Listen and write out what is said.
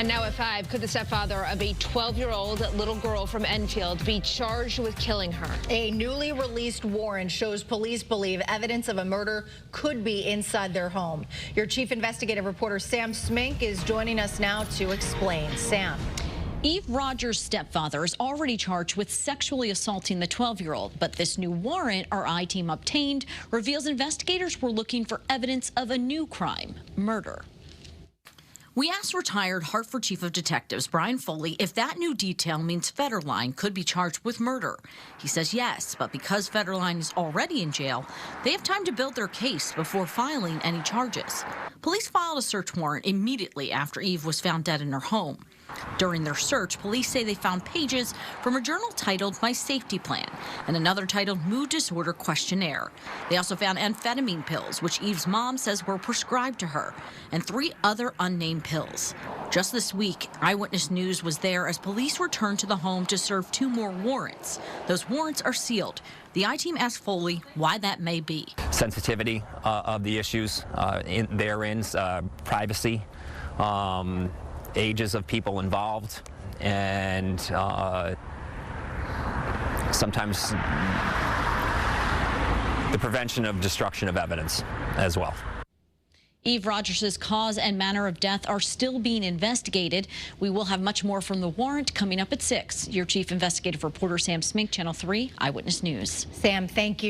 And now at 5, could the stepfather of a 12-year-old little girl from Enfield be charged with killing her? A newly released warrant shows police believe evidence of a murder could be inside their home. Your chief investigative reporter Sam Smink is joining us now to explain. Sam. Eve Rogers' stepfather is already charged with sexually assaulting the 12-year-old, but this new warrant our I-team obtained reveals investigators were looking for evidence of a new crime, murder. We asked retired Hartford Chief of Detectives Brian Foley if that new detail means Federline could be charged with murder. He says yes, but because Federline is already in jail, they have time to build their case before filing any charges. Police filed a search warrant immediately after Eve was found dead in her home. During their search, police say they found pages from a journal titled My Safety Plan and another titled Mood Disorder Questionnaire. They also found amphetamine pills, which Eve's mom says were prescribed to her, and 3 other unnamed pills. Just this week, Eyewitness News was there as police returned to the home to serve 2 more warrants. Those warrants are sealed. The I-team asked Foley why that may be. Sensitivity of the issues therein, privacy, ages of people involved, and sometimes the prevention of destruction of evidence as well. Eve Rogers' cause and manner of death are still being investigated. We will have much more from the warrant coming up at 6. Your chief investigative reporter Sam Smink, Channel 3 Eyewitness News. Sam, thank you.